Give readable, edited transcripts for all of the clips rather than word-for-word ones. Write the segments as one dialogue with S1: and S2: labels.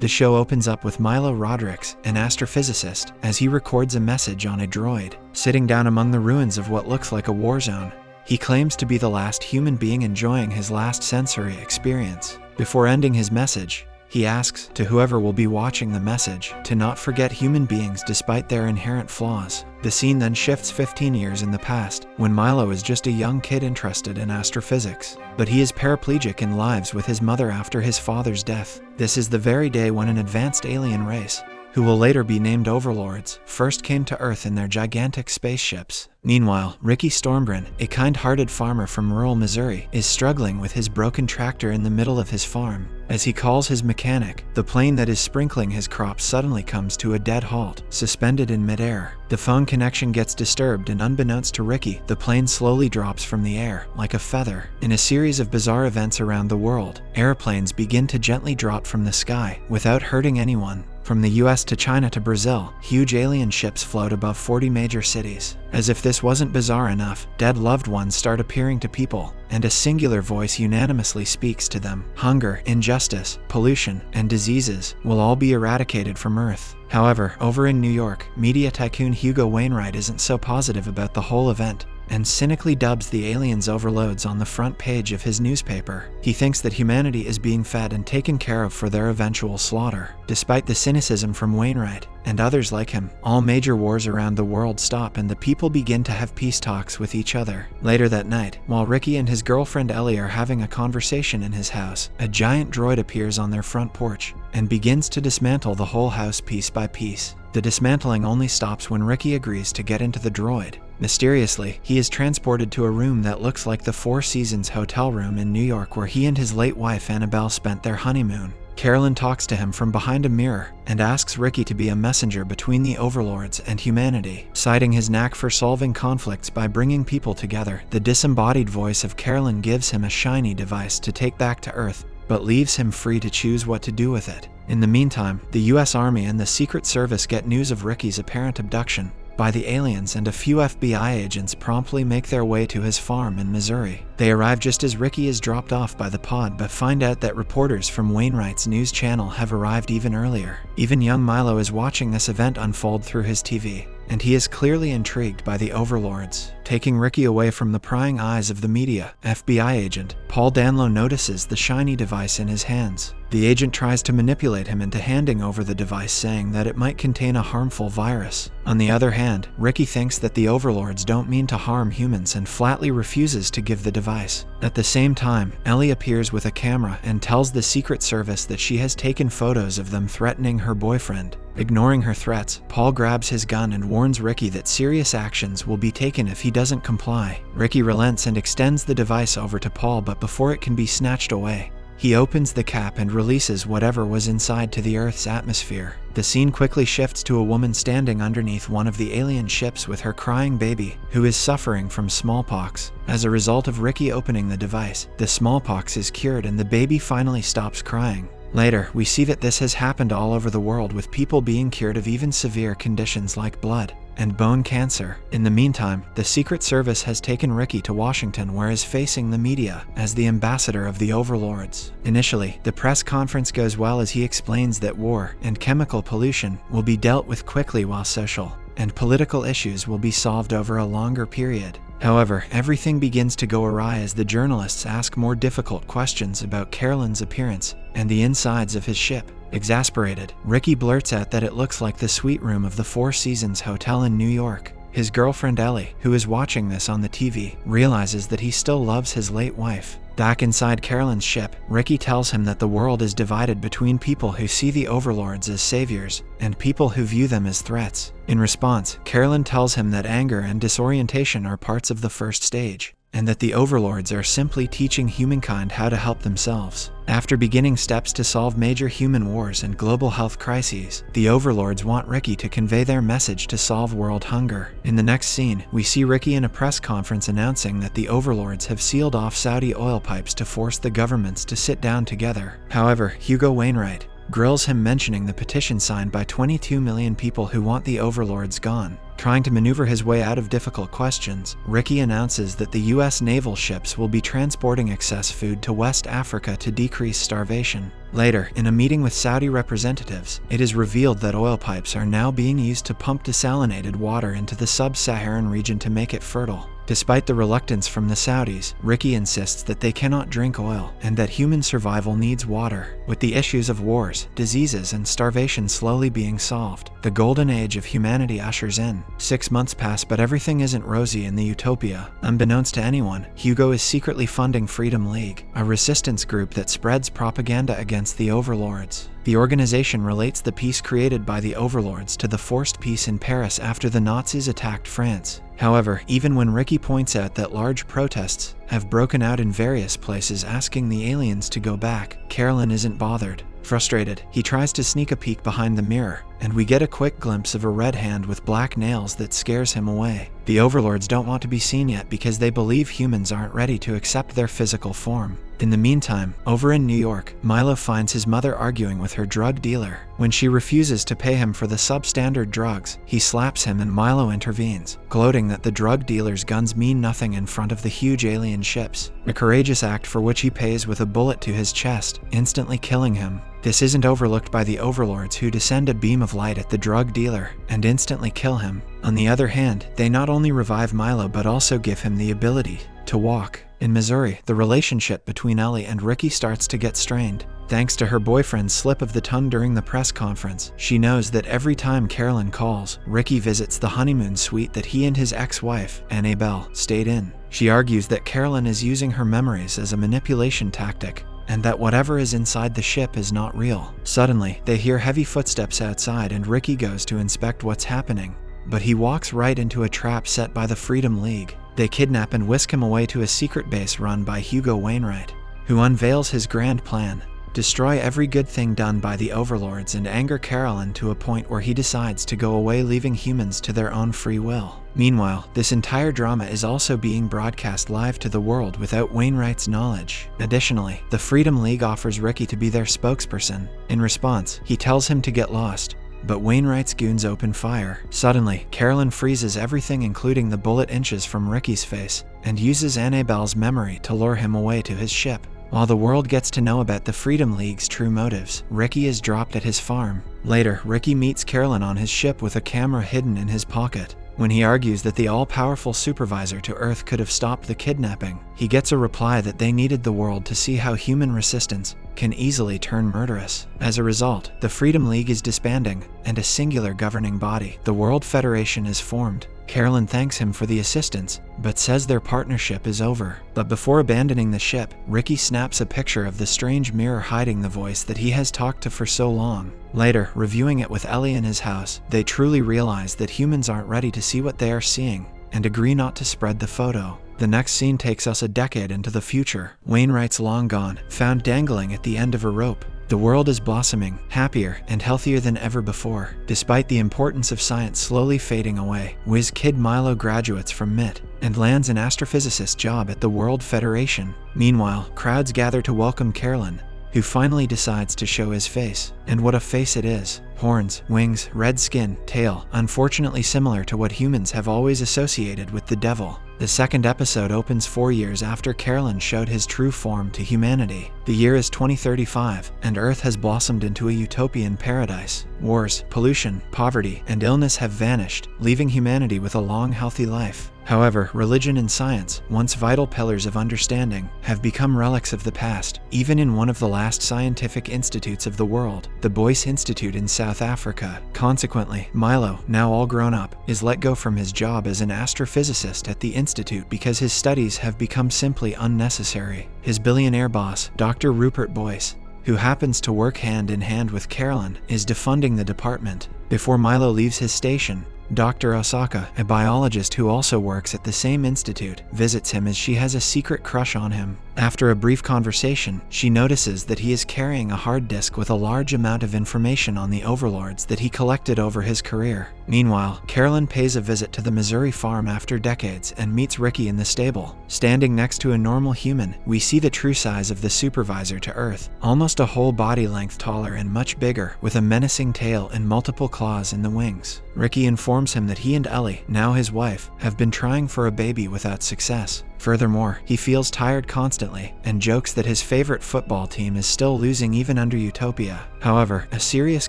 S1: The show opens up with Milo Rodrigues, an astrophysicist, as he records a message on a droid, sitting down among the ruins of what looks like a war zone. He claims to be the last human being enjoying his last sensory experience. Before ending his message, he asks to whoever will be watching the message to not forget human beings despite their inherent flaws. The scene then shifts 15 years in the past, when Milo is just a young kid interested in astrophysics. But he is paraplegic and lives with his mother after his father's death. This is the very day when an advanced alien race, who will later be named Overlords, first came to Earth in their gigantic spaceships. Meanwhile, Ricky Stormgren, a kind-hearted farmer from rural Missouri, is struggling with his broken tractor in the middle of his farm. As he calls his mechanic, the plane that is sprinkling his crops suddenly comes to a dead halt, suspended in midair. The phone connection gets disturbed, and unbeknownst to Ricky, the plane slowly drops from the air, like a feather. In a series of bizarre events around the world, airplanes begin to gently drop from the sky, without hurting anyone. From the US to China to Brazil, huge alien ships float above 40 major cities. As if this wasn't bizarre enough, dead loved ones start appearing to people, and a singular voice unanimously speaks to them. Hunger, injustice, pollution, and diseases will all be eradicated from Earth. However, over in New York, media tycoon Hugo Wainwright isn't so positive about the whole event, and cynically dubs the aliens Overlords on the front page of his newspaper. He thinks that humanity is being fed and taken care of for their eventual slaughter. Despite the cynicism from Wainwright and others like him, all major wars around the world stop and the people begin to have peace talks with each other. Later that night, while Ricky and his girlfriend Ellie are having a conversation in his house, a giant droid appears on their front porch and begins to dismantle the whole house piece by piece. The dismantling only stops when Ricky agrees to get into the droid. Mysteriously, he is transported to a room that looks like the Four Seasons hotel room in New York where he and his late wife Annabelle spent their honeymoon. Karellen talks to him from behind a mirror and asks Ricky to be a messenger between the Overlords and humanity. Citing his knack for solving conflicts by bringing people together, the disembodied voice of Karellen gives him a shiny device to take back to Earth, but leaves him free to choose what to do with it. In the meantime, the US Army and the Secret Service get news of Ricky's apparent abduction by the aliens, and a few FBI agents promptly make their way to his farm in Missouri. They arrive just as Ricky is dropped off by the pod, but find out that reporters from Wainwright's news channel have arrived even earlier. Even young Milo is watching this event unfold through his TV, and he is clearly intrigued by the Overlords. Taking Ricky away from the prying eyes of the media, FBI agent Paul Danlow notices the shiny device in his hands. The agent tries to manipulate him into handing over the device, saying that it might contain a harmful virus. On the other hand, Ricky thinks that the Overlords don't mean to harm humans and flatly refuses to give the device. At the same time, Ellie appears with a camera and tells the Secret Service that she has taken photos of them threatening her boyfriend. Ignoring her threats, Paul grabs his gun and warns Ricky that serious actions will be taken if he doesn't comply. Ricky relents and extends the device over to Paul, but before it can be snatched away, he opens the cap and releases whatever was inside to the Earth's atmosphere. The scene quickly shifts to a woman standing underneath one of the alien ships with her crying baby, who is suffering from smallpox. As a result of Ricky opening the device, the smallpox is cured and the baby finally stops crying. Later, we see that this has happened all over the world, with people being cured of even severe conditions like blood and bone cancer. In the meantime, the Secret Service has taken Ricky to Washington, where he is facing the media as the ambassador of the Overlords. Initially, the press conference goes well as he explains that war and chemical pollution will be dealt with quickly, while social and political issues will be solved over a longer period. However, everything begins to go awry as the journalists ask more difficult questions about Karellen's appearance and the insides of his ship. Exasperated, Ricky blurts out that it looks like the suite room of the Four Seasons Hotel in New York. His girlfriend Ellie, who is watching this on the TV, realizes that he still loves his late wife. Back inside Karellen's ship, Ricky tells him that the world is divided between people who see the Overlords as saviors and people who view them as threats. In response, Karellen tells him that anger and disorientation are parts of the first stage, and that the Overlords are simply teaching humankind how to help themselves. After beginning steps to solve major human wars and global health crises, the Overlords want Ricky to convey their message to solve world hunger. In the next scene, we see Ricky in a press conference announcing that the Overlords have sealed off Saudi oil pipes to force the governments to sit down together. However, Hugo Wainwright grills him, mentioning the petition signed by 22 million people who want the Overlords gone. Trying to maneuver his way out of difficult questions, Ricky announces that the US naval ships will be transporting excess food to West Africa to decrease starvation. Later, in a meeting with Saudi representatives, it is revealed that oil pipes are now being used to pump desalinated water into the sub-Saharan region to make it fertile. Despite the reluctance from the Saudis, Ricky insists that they cannot drink oil and that human survival needs water. With the issues of wars, diseases, and starvation slowly being solved, the golden age of humanity ushers in. 6 months pass, but everything isn't rosy in the utopia. Unbeknownst to anyone, Hugo is secretly funding Freedom League, a resistance group that spreads propaganda against the Overlords. The organization relates the peace created by the Overlords to the forced peace in Paris after the Nazis attacked France. However, even when Ricky points out that large protests have broken out in various places asking the aliens to go back, Karellen isn't bothered. Frustrated, he tries to sneak a peek behind the mirror, and we get a quick glimpse of a red hand with black nails that scares him away. The Overlords don't want to be seen yet because they believe humans aren't ready to accept their physical form. In the meantime, over in New York, Milo finds his mother arguing with her drug dealer. When she refuses to pay him for the substandard drugs, he slaps him and Milo intervenes, gloating that the drug dealer's guns mean nothing in front of the huge alien ships. A courageous act for which he pays with a bullet to his chest, instantly killing him. This isn't overlooked by the Overlords, who descend a beam of light at the drug dealer and instantly kill him. On the other hand, they not only revive Milo but also give him the ability to walk. In Missouri, the relationship between Ellie and Ricky starts to get strained. Thanks to her boyfriend's slip of the tongue during the press conference, she knows that every time Karellen calls, Ricky visits the honeymoon suite that he and his ex-wife, Annabelle, stayed in. She argues that Karellen is using her memories as a manipulation tactic, and that whatever is inside the ship is not real. Suddenly, they hear heavy footsteps outside and Ricky goes to inspect what's happening. But he walks right into a trap set by the Freedom League. They kidnap and whisk him away to a secret base run by Hugo Wainwright, who unveils his grand plan: destroy every good thing done by the Overlords and anger Karellen to a point where he decides to go away, leaving humans to their own free will. Meanwhile, this entire drama is also being broadcast live to the world without Wainwright's knowledge. Additionally, the Freedom League offers Ricky to be their spokesperson. In response, he tells him to get lost, but Wainwright's goons open fire. Suddenly, Karellen freezes everything including the bullet inches from Ricky's face and uses Annabelle's memory to lure him away to his ship. While the world gets to know about the Freedom League's true motives, Ricky is dropped at his farm. Later, Ricky meets Karellen on his ship with a camera hidden in his pocket. When he argues that the all-powerful supervisor to Earth could have stopped the kidnapping, he gets a reply that they needed the world to see how human resistance can easily turn murderous. As a result, the Freedom League is disbanding, and a singular governing body, the World Federation, is formed. Karellen thanks him for the assistance, but says their partnership is over. But before abandoning the ship, Ricky snaps a picture of the strange mirror hiding the voice that he has talked to for so long. Later, reviewing it with Ellie in his house, they truly realize that humans aren't ready to see what they are seeing, and agree not to spread the photo. The next scene takes us a decade into the future. Wainwright's long gone, found dangling at the end of a rope. The world is blossoming, happier and healthier than ever before. Despite the importance of science slowly fading away, whiz kid Milo graduates from MIT and lands an astrophysicist job at the World Federation. Meanwhile, crowds gather to welcome Karellen, who finally decides to show his face. And what a face it is. Horns, wings, red skin, tail, unfortunately similar to what humans have always associated with the devil. The second episode opens 4 years after Karellen showed his true form to humanity. The year is 2035, and Earth has blossomed into a utopian paradise. Wars, pollution, poverty, and illness have vanished, leaving humanity with a long, healthy life. However, religion and science, once vital pillars of understanding, have become relics of the past, even in one of the last scientific institutes of the world, the Boyce Institute in South Africa. Consequently, Milo, now all grown up, is let go from his job as an astrophysicist at the institute because his studies have become simply unnecessary. His billionaire boss, Dr. Rupert Boyce, who happens to work hand in hand with Karellen, is defunding the department. Before Milo leaves his station, Dr. Osaka, a biologist who also works at the same institute, visits him as she has a secret crush on him. After a brief conversation, she notices that he is carrying a hard disk with a large amount of information on the Overlords that he collected over his career. Meanwhile, Karellen pays a visit to the Missouri farm after decades and meets Ricky in the stable. Standing next to a normal human, we see the true size of the supervisor to Earth, almost a whole body length taller and much bigger, with a menacing tail and multiple claws in the wings. Ricky informs him that he and Ellie, now his wife, have been trying for a baby without success. Furthermore, he feels tired constantly constantly and jokes that his favorite football team is still losing even under utopia. However, a serious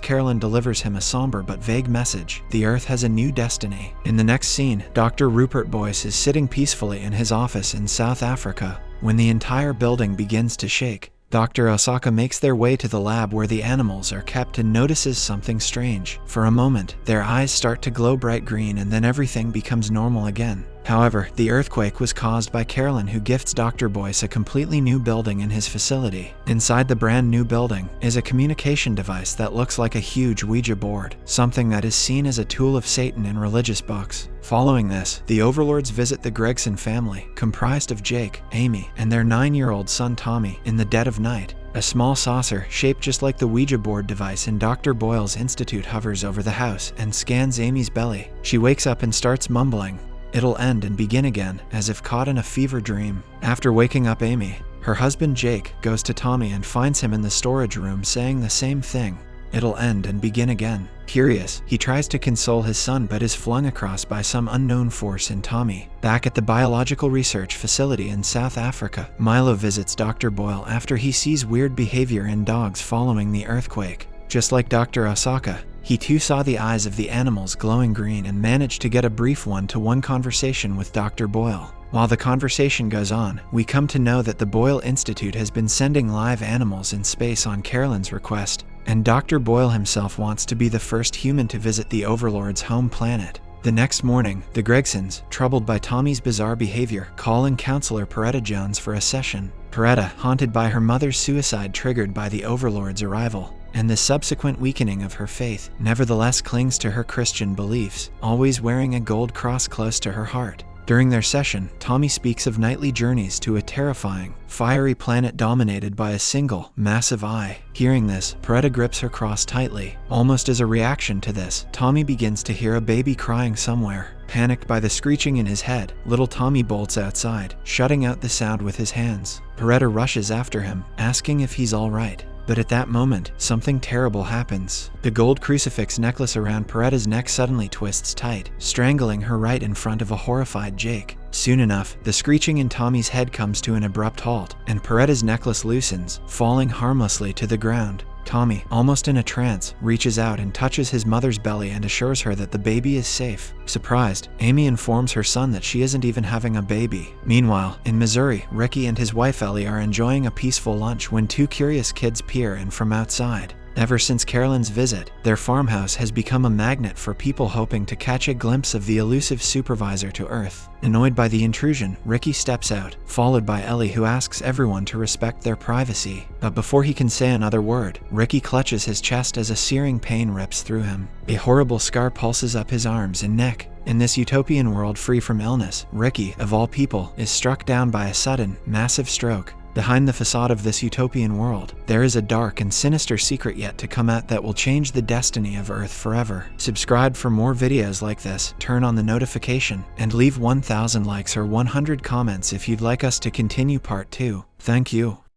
S1: Karellen delivers him a somber but vague message: the Earth has a new destiny. In the next scene, Dr. Rupert Boyce is sitting peacefully in his office in South Africa when the entire building begins to shake. Dr. Osaka makes their way to the lab where the animals are kept and notices something strange. For a moment, their eyes start to glow bright green and then everything becomes normal again. However, the earthquake was caused by Karellen, who gifts Dr. Boyce a completely new building in his facility. Inside the brand new building is a communication device that looks like a huge Ouija board, something that is seen as a tool of Satan in religious books. Following this, the Overlords visit the Gregson family, comprised of Jake, Amy, and their 9-year-old son Tommy, in the dead of night. A small saucer, shaped just like the Ouija board device in Dr. Boyle's institute, hovers over the house and scans Amy's belly. She wakes up and starts mumbling, "It'll end and begin again," as if caught in a fever dream. After waking up Amy, her husband Jake goes to Tommy and finds him in the storage room saying the same thing: "It'll end and begin again." Curious, he tries to console his son but is flung across by some unknown force in Tommy. Back at the biological research facility in South Africa, Milo visits Dr. Boyle after he sees weird behavior in dogs following the earthquake. Just like Dr. Osaka, he too saw the eyes of the animals glowing green and managed to get a brief one-to-one conversation with Dr. Boyle. While the conversation goes on, we come to know that the Boyle Institute has been sending live animals in space on Karellen's request, and Dr. Boyle himself wants to be the first human to visit the Overlord's home planet. The next morning, the Gregsons, troubled by Tommy's bizarre behavior, call in counselor Peretta Jones for a session. Peretta, haunted by her mother's suicide triggered by the Overlord's arrival and the subsequent weakening of her faith, nevertheless clings to her Christian beliefs, always wearing a gold cross close to her heart. During their session, Tommy speaks of nightly journeys to a terrifying, fiery planet dominated by a single, massive eye. Hearing this, Peretta grips her cross tightly. Almost as a reaction to this, Tommy begins to hear a baby crying somewhere. Panicked by the screeching in his head, little Tommy bolts outside, shutting out the sound with his hands. Peretta rushes after him, asking if he's all right. But at that moment, something terrible happens. The gold crucifix necklace around Peretta's neck suddenly twists tight, strangling her right in front of a horrified Jake. Soon enough, the screeching in Tommy's head comes to an abrupt halt, and Peretta's necklace loosens, falling harmlessly to the ground. Tommy, almost in a trance, reaches out and touches his mother's belly and assures her that the baby is safe. Surprised, Amy informs her son that she isn't even having a baby. Meanwhile, in Missouri, Ricky and his wife Ellie are enjoying a peaceful lunch when two curious kids peer in from outside. Ever since Karellen's visit, their farmhouse has become a magnet for people hoping to catch a glimpse of the elusive supervisor to Earth. Annoyed by the intrusion, Ricky steps out, followed by Ellie, who asks everyone to respect their privacy. But before he can say another word, Ricky clutches his chest as a searing pain rips through him. A horrible scar pulses up his arms and neck. In this utopian world free from illness, Ricky, of all people, is struck down by a sudden, massive stroke. Behind the facade of this utopian world, there is a dark and sinister secret yet to come out that will change the destiny of Earth forever. Subscribe for more videos like this, turn on the notification, and leave 1,000 likes or 100 comments if you'd like us to continue part 2. Thank you.